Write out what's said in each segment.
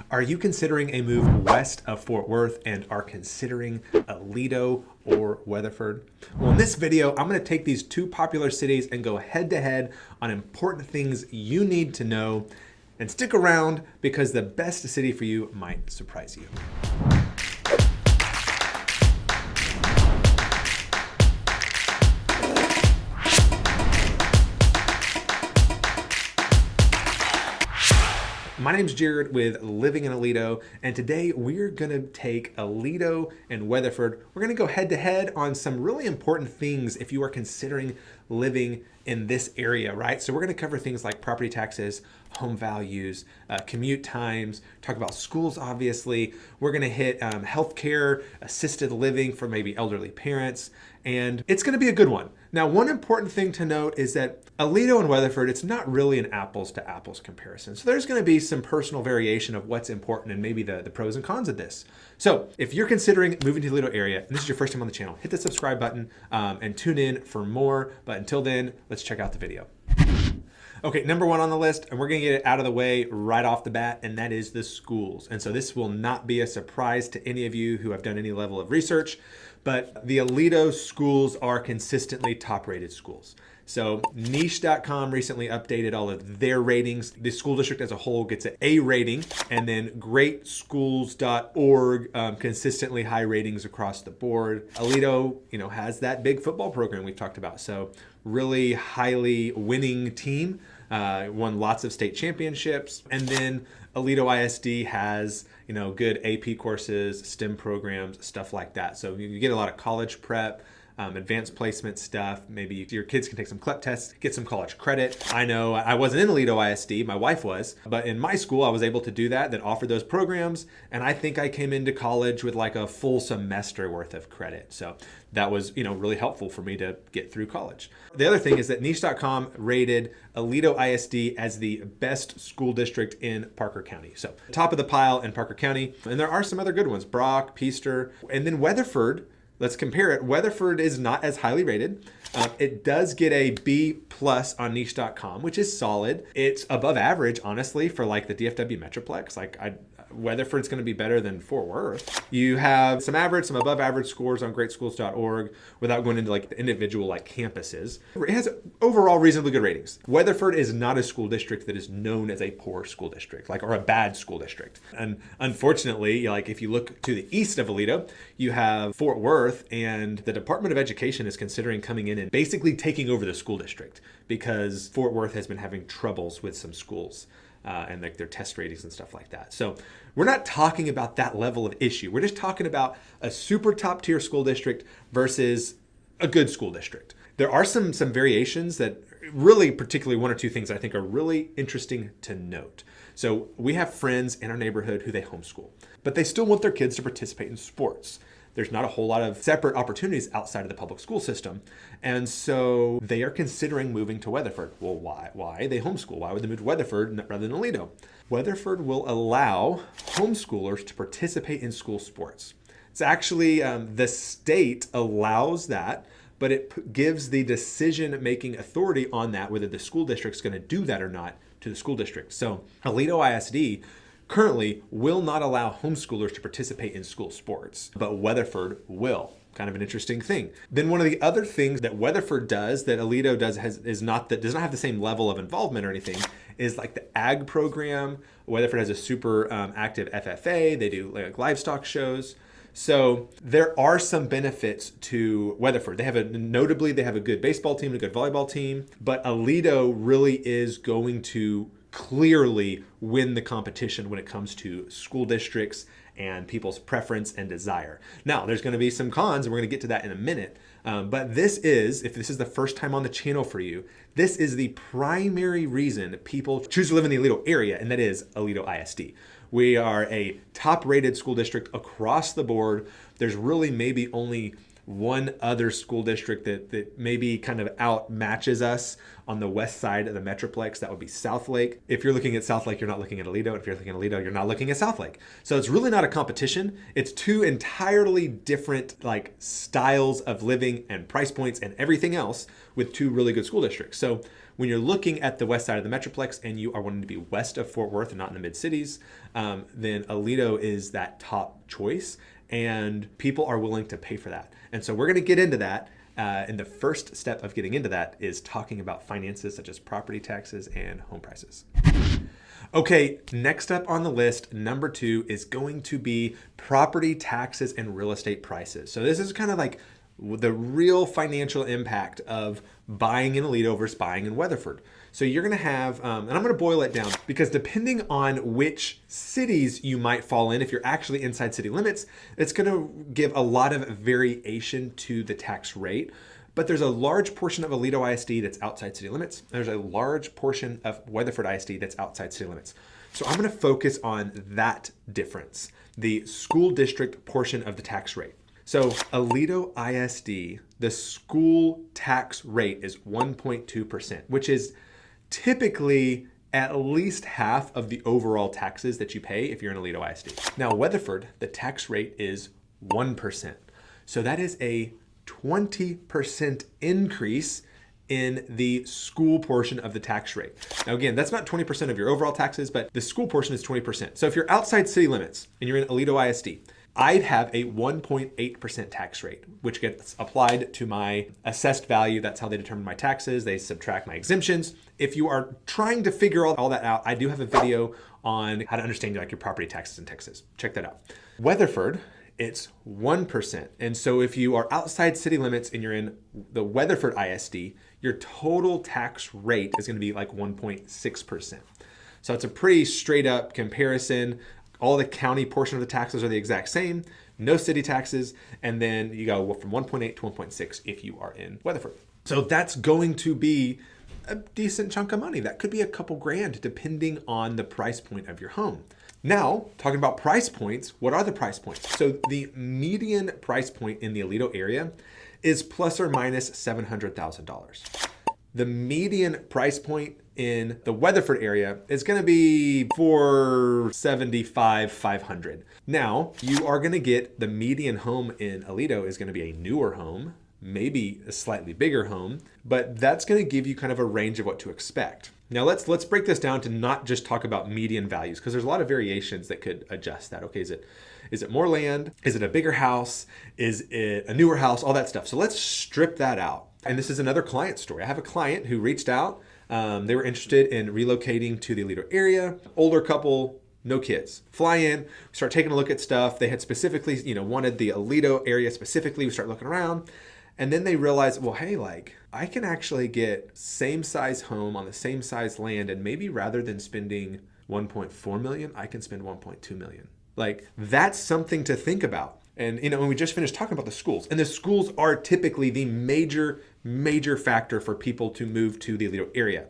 Are you considering a move west of Fort Worth and are considering Aledo or Weatherford? Well, in this video, I'm going to take these two popular cities and go head to head on important things you need to know. And stick around because the best city for you might surprise you. My name's Jared with Living in Aledo, and today we're going to take Aledo and Weatherford. We're going to go head to head on some really important things if you are considering living in this area, right? So we're going to cover things like property taxes, home values, commute times, talk about schools, obviously. We're going to hit healthcare, assisted living for maybe elderly parents, and it's going to be a good one. Now, one important thing to note is that Aledo and Weatherford, it's not really an apples to apples comparison. So there's going to be some personal variation of what's important and maybe the pros and cons of this. So if you're considering moving to the Aledo area, and this is your first time on the channel, hit the subscribe button and tune in for more. But until then, let's check out the video. Okay, number one on the list, and we're going to get it out of the way right off the bat, and that is the schools. And so this will not be a surprise to any of you who have done any level of research, but the Aledo schools are consistently top-rated schools. So niche.com recently updated all of their ratings. The school district as a whole gets an A rating, and then greatschools.org consistently high ratings across the board. Aledo, has that big football program we've talked about. So really highly winning team, won lots of state championships. And then Aledo ISD has, good AP courses, STEM programs, stuff like that. So you get a lot of college prep, advanced placement stuff. Maybe your kids can take some CLEP tests, get some college credit. I know I wasn't in Aledo ISD, my wife was, but in my school I was able to do that offered those programs. And I think I came into college with like a full semester worth of credit. So that was, really helpful for me to get through college. The other thing is that niche.com rated Aledo ISD as the best school district in Parker County. So top of the pile in Parker County. And there are some other good ones, Brock, Peaster, and then Weatherford. Let's compare it. Weatherford is not as highly rated. It does get a B plus on niche.com, which is solid. It's above average, honestly, for like the DFW Metroplex. Weatherford's going to be better than Fort Worth. You have some average, some above average scores on greatschools.org without going into like the individual campuses. It has overall reasonably good ratings. Weatherford is not a school district that is known as a poor school district, or a bad school district. And unfortunately, if you look to the east of Aledo, you have Fort Worth, and the Department of Education is considering coming in and basically taking over the school district because Fort Worth has been having troubles with some schools. And their test ratings and stuff like that. So we're not talking about that level of issue. We're just talking about a super top tier school district versus a good school district. There are some variations that really, particularly one or two things I think are really interesting to note. So we have friends in our neighborhood who they homeschool, but they still want their kids to participate in sports. There's not a whole lot of separate opportunities outside of the public school system. And so they are considering moving to Weatherford. Well, why? They homeschool. Why would they move to Weatherford rather than Aledo? Weatherford will allow homeschoolers to participate in school sports. It's actually, the state allows that, but it gives the decision-making authority on that, whether the school district's going to do that or not, to the school district. So Aledo ISD currently will not allow homeschoolers to participate in school sports, but Weatherford will. Kind of an interesting thing. Then one of the other things that Weatherford does that Aledo does does not have the same level of involvement or anything is like the ag program. Weatherford has a super active FFA. They do livestock shows. So there are some benefits to Weatherford. They have a good baseball team, a good volleyball team, but Aledo really is going to clearly win the competition when it comes to school districts and people's preference and desire. Now, there's going to be some cons, and we're going to get to that in a minute. But if this is the first time on the channel for you, this is the primary reason people choose to live in the Aledo area, and that is Aledo ISD. We are a top-rated school district across the board. There's really maybe only one other school district that maybe kind of outmatches us on the west side of the Metroplex. That would be Southlake. If you're looking at Southlake, you're not looking at Aledo. If you're looking at Aledo, you're not looking at Southlake. So it's really not a competition. It's two entirely different like styles of living and price points and everything else with two really good school districts. So when you're looking at the west side of the Metroplex and you are wanting to be west of Fort Worth and not in the mid-cities, then Aledo is that top choice, and people are willing to pay for that. And so we're going to get into that. And the first step of getting into that is talking about finances such as property taxes and home prices. Okay, next up on the list, number 2 is going to be property taxes and real estate prices. So this is kind of like the real financial impact of buying in Aledo versus buying in Weatherford. So you're going to have, and I'm going to boil it down because depending on which cities you might fall in, if you're actually inside city limits, it's going to give a lot of variation to the tax rate. But there's a large portion of Aledo ISD that's outside city limits. There's a large portion of Weatherford ISD that's outside city limits. So I'm going to focus on that difference, the school district portion of the tax rate. So Aledo ISD, the school tax rate is 1.2%, which is typically at least half of the overall taxes that you pay if you're in Aledo ISD. Now, Weatherford, the tax rate is 1%. So that is a 20% increase in the school portion of the tax rate. Now, again, that's not 20% of your overall taxes, but the school portion is 20%. So if you're outside city limits and you're in Aledo ISD, I'd have a 1.8% tax rate, which gets applied to my assessed value. That's how they determine my taxes. They subtract my exemptions. If you are trying to figure all that out, I do have a video on how to understand like your property taxes in Texas. Check that out. Weatherford, it's 1%. And so if you are outside city limits and you're in the Weatherford ISD, your total tax rate is going to be like 1.6%. So it's a pretty straight up comparison. All the county portion of the taxes are the exact same, no city taxes, and then you go from 1.8 to 1.6 if you are in Weatherford. So that's going to be a decent chunk of money. That could be a couple grand depending on the price point of your home. Now, talking about price points, what are the price points? So the median price point in the Aledo area is plus or minus $700,000. The median price point in the Weatherford area is going to be $475,500. Now, you are going to get the median home in Aledo is going to be a newer home, maybe a slightly bigger home, but that's going to give you kind of a range of what to expect. Now let's break this down to not just talk about median values, because there's a lot of variations that could adjust that. Okay, is it more land? Is it a bigger house? Is it a newer house? All that stuff. So let's strip that out. And this is another client story. I have a client who reached out. They were interested in relocating to the Aledo area. Older couple, no kids. Fly in, start taking a look at stuff. They had specifically, wanted the Aledo area specifically. We start looking around. And then they realized, well, hey, like I can actually get same size home on the same size land, and maybe rather than spending 1.4 million, I can spend 1.2 million. Like that's something to think about. And when we just finished talking about the schools, and the schools are typically the major factor for people to move to the Aledo area.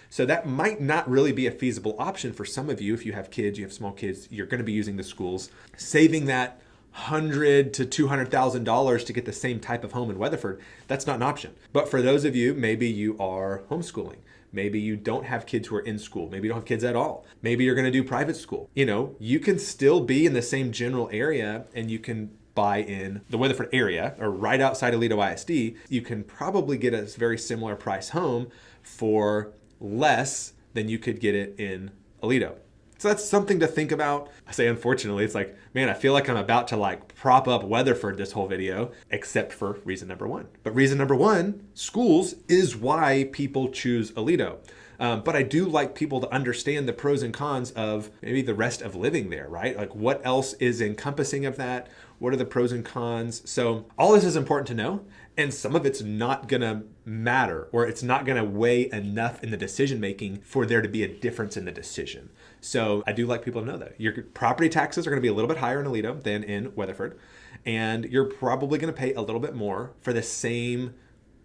So that might not really be a feasible option for some of you. If you have kids, you have small kids, you're going to be using the schools. Saving that $100,000 to $200,000 to get the same type of home in Weatherford, that's not an option. But for those of you, maybe you are homeschooling. Maybe you don't have kids who are in school. Maybe you don't have kids at all. Maybe you're going to do private school. You can still be in the same general area and you can buy in the Weatherford area or right outside Aledo ISD. You can probably get a very similar price home for less than you could get it in Aledo. So that's something to think about. I say, unfortunately, it's like, man, I feel like I'm about to prop up Weatherford this whole video, except for reason number 1. But reason number 1, schools, is why people choose Aledo. But I do like people to understand the pros and cons of maybe the rest of living there, right? Like what else is encompassing of that? What are the pros and cons? So all this is important to know. And some of it's not going to matter, or it's not going to weigh enough in the decision making for there to be a difference in the decision. So I do like people to know that. Your property taxes are going to be a little bit higher in Aledo than in Weatherford. And you're probably going to pay a little bit more for the same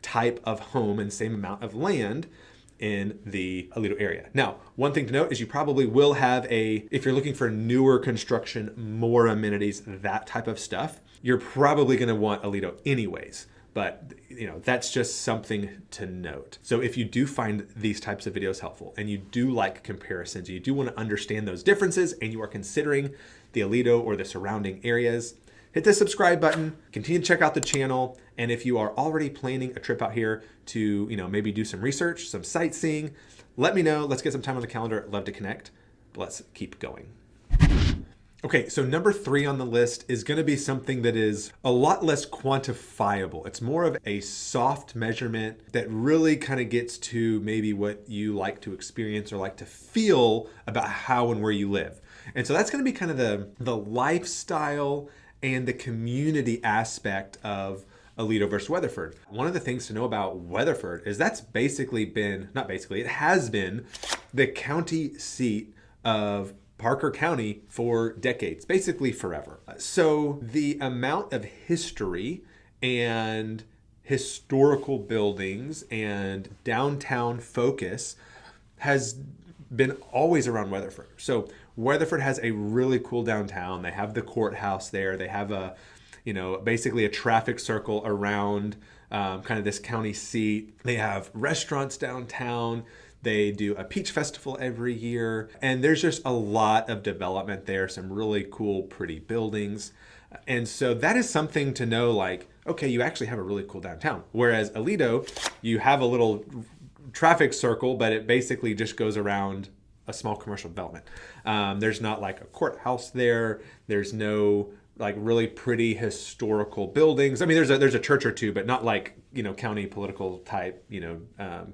type of home and same amount of land. in the Aledo area. Now, one thing to note is you probably will have if you're looking for newer construction, more amenities, that type of stuff, you're probably going to want Aledo anyways. But that's just something to note. So if you do find these types of videos helpful and you do like comparisons, you do want to understand those differences, and you are considering the Aledo or the surrounding areas, hit the subscribe button, continue to check out the channel. And if you are already planning a trip out here to, maybe do some research, some sightseeing, let me know. Let's get some time on the calendar. I'd love to connect. But let's keep going. Okay, so number 3 on the list is going to be something that is a lot less quantifiable. It's more of a soft measurement that really kind of gets to maybe what you like to experience or like to feel about how and where you live. And so that's going to be kind of the lifestyle and the community aspect of Aledo versus Weatherford. One of the things to know about Weatherford is it has been the county seat of Parker County for decades, basically forever. So the amount of history and historical buildings and downtown focus has been always around Weatherford. So Weatherford has a really cool downtown. They have the courthouse there. They have basically a traffic circle around kind of this county seat. They have restaurants downtown. They do a peach festival every year. And there's just a lot of development there, some really cool, pretty buildings. And so that is something to know, okay, you actually have a really cool downtown. Whereas Aledo, you have a little traffic circle, but it basically just goes around a small commercial development. There's not a courthouse there. There's no really pretty historical buildings. I mean, there's a church or two, but not county political type,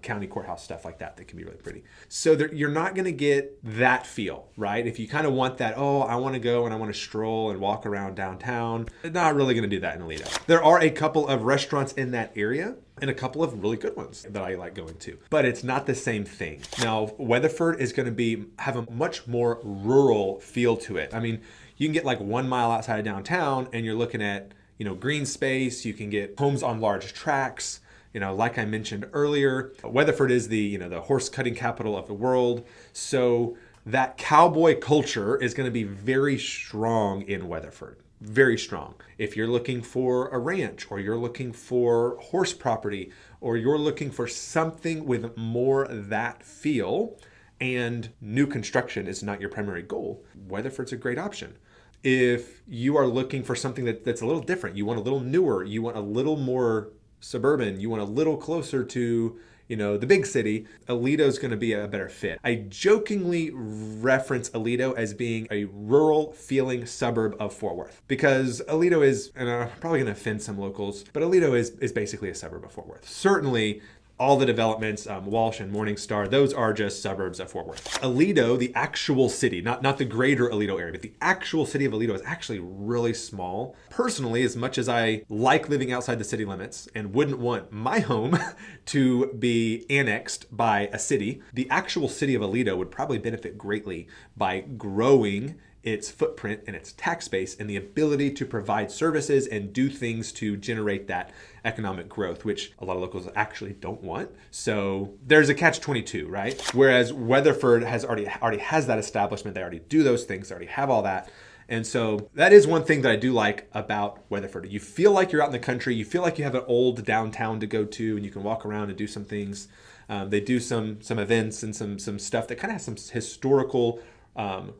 county courthouse stuff like that can be really pretty. So you're not going to get that feel, right? If you kind of want that, I want to go and I want to stroll and walk around downtown, not really going to do that in Aledo. There are a couple of restaurants in that area and a couple of really good ones that I like going to, but it's not the same thing. Now, Weatherford is going to have a much more rural feel to it. I mean, you can get 1 mile outside of downtown and you're looking at, green space. You can get homes on large tracts. Like I mentioned earlier, Weatherford is the horse cutting capital of the world. So that cowboy culture is going to be very strong in Weatherford. Very strong. If you're looking for a ranch, or you're looking for horse property, or you're looking for something with more that feel, and new construction is not your primary goal, Weatherford's a great option. If you are looking for something that's a little different, you want a little newer, you want a little more suburban, you want a little closer to the big city, Aledo is going to be a better fit. I jokingly reference Aledo as being a rural feeling suburb of Fort Worth, because Aledo is, and I'm probably going to offend some locals, but Aledo is basically a suburb of Fort Worth. Certainly, all the developments, Walsh and Morningstar, those are just suburbs of Fort Worth. Aledo, the actual city, not the greater Aledo area, but the actual city of Aledo is actually really small. Personally, as much as I like living outside the city limits and wouldn't want my home to be annexed by a city, the actual city of Aledo would probably benefit greatly by growing its footprint and its tax base and the ability to provide services and do things to generate that economic growth, which a lot of locals actually don't want. So there's a catch-22, right? Whereas Weatherford already has that establishment. They already do those things. They already have all that. And so that is one thing that I do like about Weatherford. You feel like you're out in the country. You feel like you have an old downtown to go to, and you can walk around and do some things. They do some events and some stuff that kind of has some historical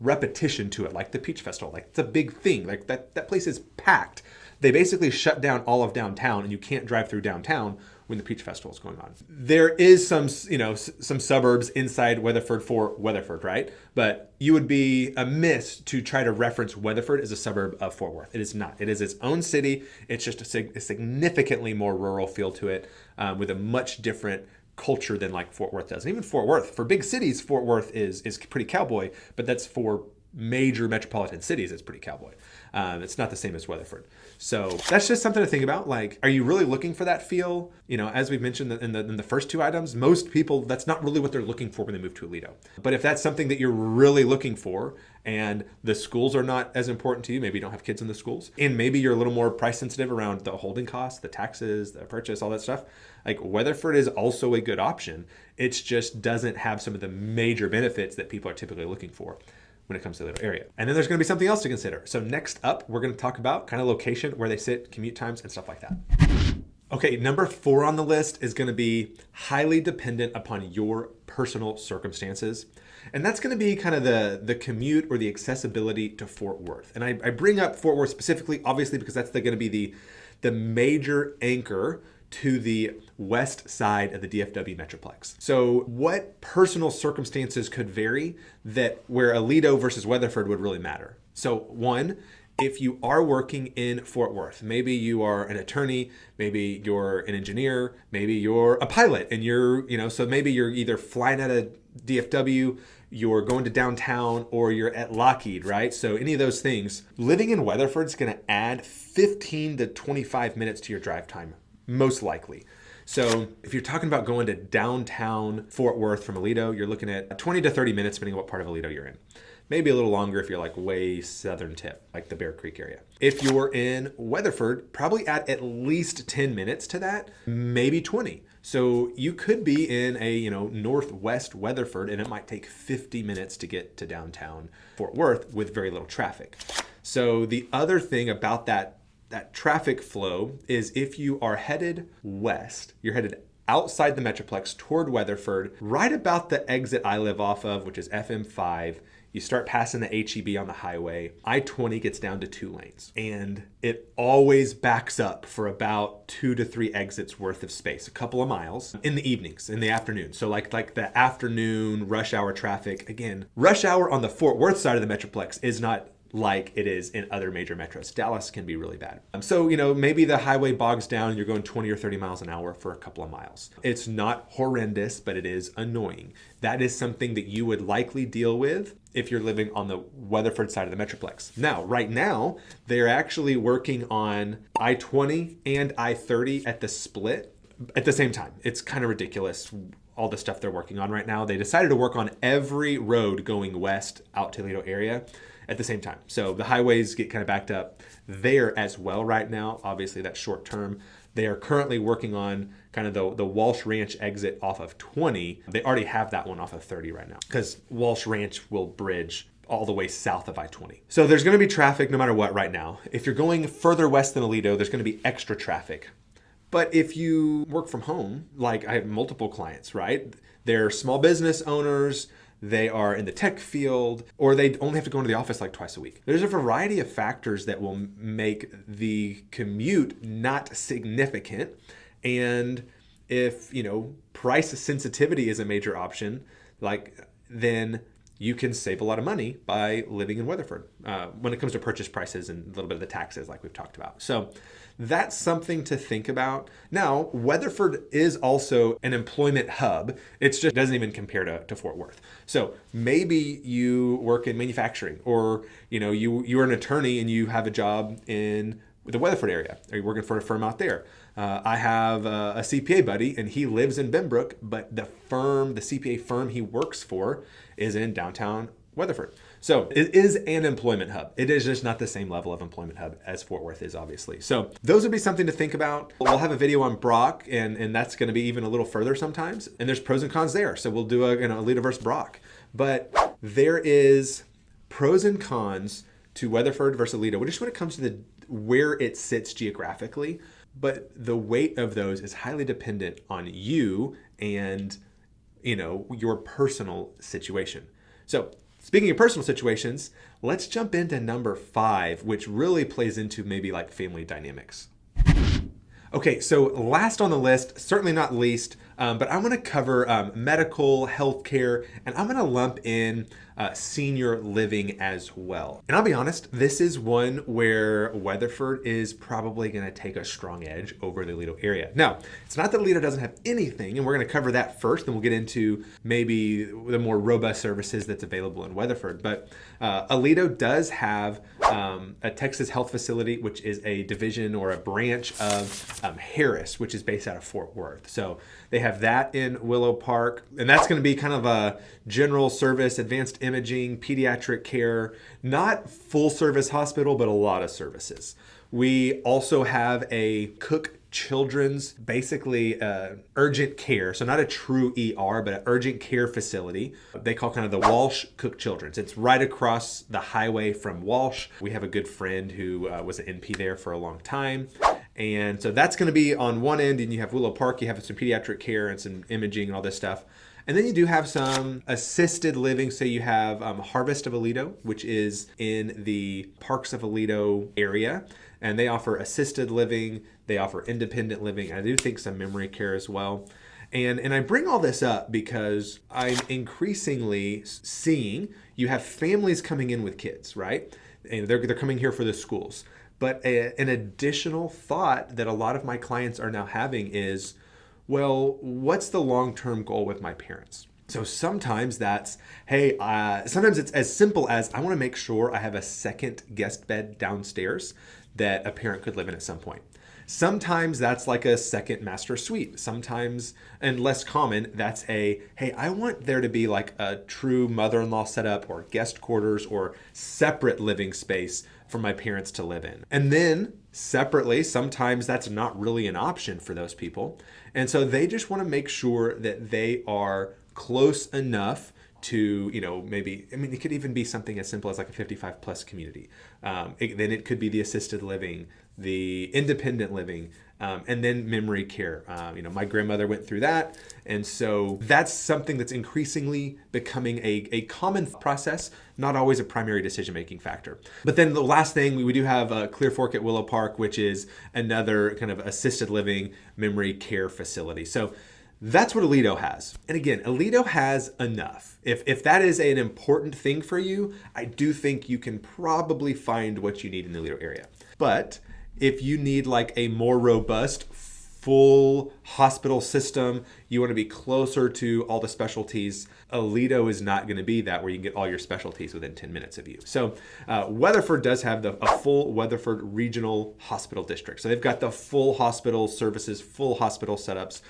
repetition to it, like the Peach Festival. It's a big thing. That place is packed. They basically shut down all of downtown, and you can't drive through downtown when the Peach Festival is going on. There is some suburbs inside Weatherford for Weatherford, right? But you would be amiss to try to reference Weatherford as a suburb of Fort Worth. It is not. It is its own city. It's just a significantly more rural feel to it, with a much different culture than Fort Worth does. And even Fort Worth, for big cities, Fort Worth is pretty cowboy, but that's for major metropolitan cities, it's pretty cowboy. It's not the same as Weatherford. So that's just something to think about. Like, are you really looking for that feel? You know, as we've mentioned in the first two items, most people, that's not really what they're looking for when they move to Aledo. But if that's something that you're really looking for and the schools are not as important to you, maybe you don't have kids in the schools, and maybe you're a little more price sensitive around the holding costs, the taxes, the purchase, all that stuff, like Weatherford is also a good option. It just doesn't have some of the major benefits that people are typically looking for when it comes to the area. And then there's going to be something else to consider. So next up, we're going to talk about kind of location, where they sit, commute times, and stuff like that. Okay, number 4 on the list is going to be highly dependent upon your personal circumstances. And that's going to be kind of the commute or the accessibility to Fort Worth. And I bring up Fort Worth specifically, obviously, because that's going to be the major anchor to the west side of the DFW Metroplex. So what personal circumstances could vary that where Aledo versus Weatherford would really matter? So one, if you are working in Fort Worth, maybe you are an attorney, maybe you're an engineer, maybe you're a pilot, and so maybe you're either flying out of DFW, you're going to downtown, or you're at Lockheed, right? So any of those things, living in Weatherford is going to add 15 to 25 minutes to your drive time, most likely. So if you're talking about going to downtown Fort Worth from Aledo, you're looking at 20 to 30 minutes, depending on what part of Aledo you're in. Maybe a little longer if you're like way southern tip, like the Bear Creek area. If you're in Weatherford, probably add at least 10 minutes to that, maybe 20. So you could be in a northwest Weatherford, and it might take 50 minutes to get to downtown Fort Worth with very little traffic. So the other thing about that traffic flow is if you are headed west, you're headed outside the Metroplex toward Weatherford, right about the exit I live off of, which is FM5, you start passing the HEB on the highway, I-20 gets down to 2 lanes. And it always backs up for about 2 to 3 exits worth of space, a couple of miles in the evenings, in the afternoon. So like the afternoon rush hour traffic, again, rush hour on the Fort Worth side of the Metroplex is not like it is in other major metros. Dallas can be really bad. So, maybe the highway bogs down and you're going 20 or 30 miles an hour for a couple of miles. It's not horrendous, but it is annoying. That is something that you would likely deal with if you're living on the Weatherford side of the Metroplex. Now, right now, they're actually working on I-20 and I-30 at the split at the same time. It's kind of ridiculous, all the stuff they're working on right now. They decided to work on every road going west out to the Aledo area at the same time. So the highways get kind of backed up there as well right now. Obviously, that's short term. They are currently working on kind of the Walsh Ranch exit off of 20. They already have that one off of 30 right now because Walsh Ranch will bridge all the way south of I-20. So there's going to be traffic no matter what right now. If you're going further west than Aledo, there's going to be extra traffic. But if you work from home, like I have multiple clients, right? They're small business owners, they are in the tech field, or they only have to go into the office like twice a week. There's a variety of factors that will make the commute not significant. And if, price sensitivity is a major option, then you can save a lot of money by living in Weatherford when it comes to purchase prices and a little bit of the taxes like we've talked about. So that's something to think about. Now, Weatherford is also an employment hub. It just doesn't even compare to Fort Worth. So maybe you work in manufacturing, or you're an attorney and you have a job in the Weatherford area. Are you working for a firm out there? I have a CPA buddy, and he lives in Benbrook, but the CPA firm he works for is in downtown Weatherford. So it is an employment hub. It is just not the same level of employment hub as Fort Worth is, obviously. So those would be something to think about. We'll have a video on Brock, and that's going to be even a little further sometimes. And there's pros and cons there. So we'll do a Aledo versus Brock. But there is pros and cons to Weatherford versus Aledo, just when it comes to where it sits geographically. But the weight of those is highly dependent on you and, your personal situation. So speaking of personal situations, let's jump into number 5, which really plays into maybe like family dynamics. Okay, so last on the list, certainly not least, But I'm going to cover medical, healthcare, and I'm going to lump in senior living as well. And I'll be honest, this is one where Weatherford is probably going to take a strong edge over the Aledo area. Now, it's not that Aledo doesn't have anything, and we're going to cover that first, then we'll get into maybe the more robust services that's available in Weatherford. But Aledo does have a Texas Health Facility, which is a division or a branch of Harris, which is based out of Fort Worth. So they have that in Willow Park, and that's going to be kind of a general service, advanced imaging, pediatric care, not full service hospital, but a lot of services. We also have a Cook Children's, basically urgent care. So not a true ER, but an urgent care facility. They call kind of the Walsh Cook Children's. It's right across the highway from Walsh. We have a good friend who was an NP there for a long time. And so that's going to be on one end, and you have Willow Park, you have some pediatric care and some imaging and all this stuff. And then you do have some assisted living. So you have Harvest of Aledo, which is in the Parks of Aledo area. And they offer assisted living, they offer independent living. I do think some memory care as well. And I bring all this up because I'm increasingly seeing you have families coming in with kids, right? And they're coming here for the schools. But an additional thought that a lot of my clients are now having is, well, what's the long-term goal with my parents? So sometimes that's, hey, sometimes it's as simple as I want to make sure I have a second guest bed downstairs that a parent could live in at some point. Sometimes that's like a second master suite. Sometimes, and less common, that's hey, I want there to be like a true mother-in-law setup or guest quarters or separate living space for my parents to live in. And then separately, sometimes that's not really an option for those people. And so they just want to make sure that they are close enough to, maybe, it could even be something as simple as like a 55 plus community. Then it could be the assisted living, the independent living, and then memory care. My grandmother went through that. And so that's something that's increasingly becoming a common process, not always a primary decision-making factor. But then the last thing, we do have Clear Fork at Willow Park, which is another kind of assisted living memory care facility. So that's what Aledo has. And again, Aledo has enough. If that is an important thing for you, I do think you can probably find what you need in the Aledo area. But if you need like a more robust, full hospital system, you want to be closer to all the specialties, Aledo is not going to be that where you can get all your specialties within 10 minutes of you. So Weatherford does have a full Weatherford Regional Hospital District. So they've got the full hospital services, full hospital setups,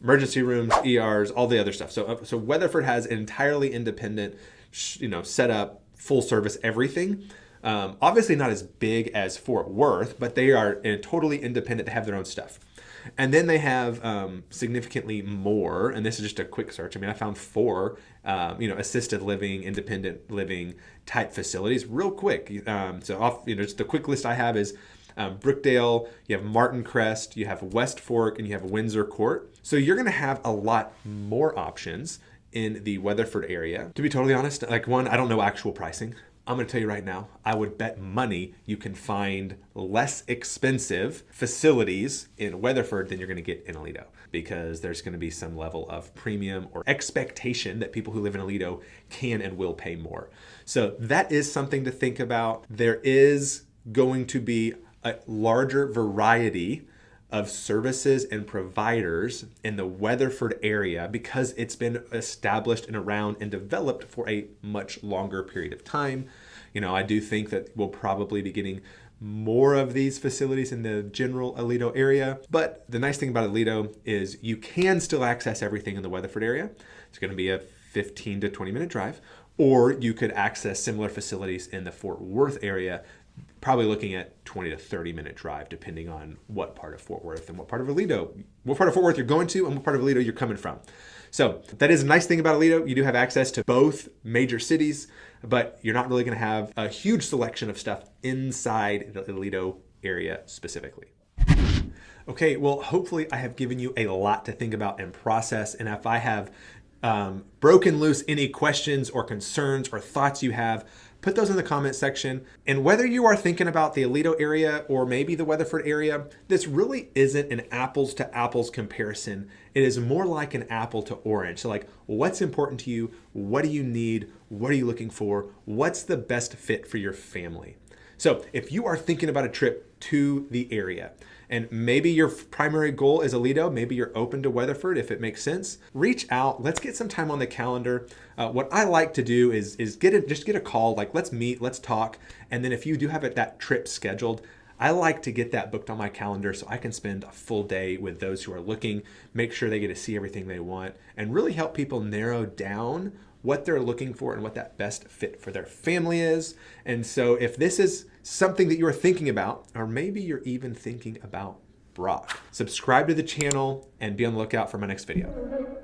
emergency rooms, ERs, all the other stuff. So Weatherford has an entirely independent, set up, full service, everything. Obviously not as big as Fort Worth, but they are totally independent to have their own stuff. And then they have significantly more, and this is just a quick search. I found 4, assisted living, independent living type facilities real quick. Just the quick list I have is Brookdale, you have Martin Crest, you have West Fork, and you have Windsor Court. So you're going to have a lot more options in the Weatherford area. To be totally honest, I don't know actual pricing. I'm going to tell you right now, I would bet money you can find less expensive facilities in Weatherford than you're going to get in Aledo, because there's going to be some level of premium or expectation that people who live in Aledo can and will pay more. So that is something to think about. There is going to be a larger variety of services and providers in the Weatherford area because it's been established and around and developed for a much longer period of time. I do think that we'll probably be getting more of these facilities in the general Aledo area. But the nice thing about Aledo is you can still access everything in the Weatherford area. It's going to be a 15 to 20 minute drive, or you could access similar facilities in the Fort Worth area, probably looking at 20 to 30 minute drive, depending on what part of Fort Worth and what part of Fort Worth you're going to and what part of Aledo you're coming from. So that is a nice thing about Aledo. You do have access to both major cities, but you're not really going to have a huge selection of stuff inside the Aledo area specifically. Okay, well, hopefully I have given you a lot to think about and process. And if I have broken loose any questions or concerns or thoughts you have, put those in the comment section. And whether you are thinking about the Aledo area or maybe the Weatherford area, this really isn't an apples to apples comparison. It is more like an apple to orange. So like, what's important to you? What do you need? What are you looking for? What's the best fit for your family? So if you are thinking about a trip to the area, and maybe your primary goal is Aledo, maybe you're open to Weatherford if it makes sense, reach out. Let's get some time on the calendar. What I like to do is just get a call, like let's meet, let's talk. And then if you do have that trip scheduled, I like to get that booked on my calendar so I can spend a full day with those who are looking, make sure they get to see everything they want, and really help people narrow down what they're looking for and what that best fit for their family is. And so if this is something that you're thinking about, or maybe you're even thinking about Brock, subscribe to the channel and be on the lookout for my next video.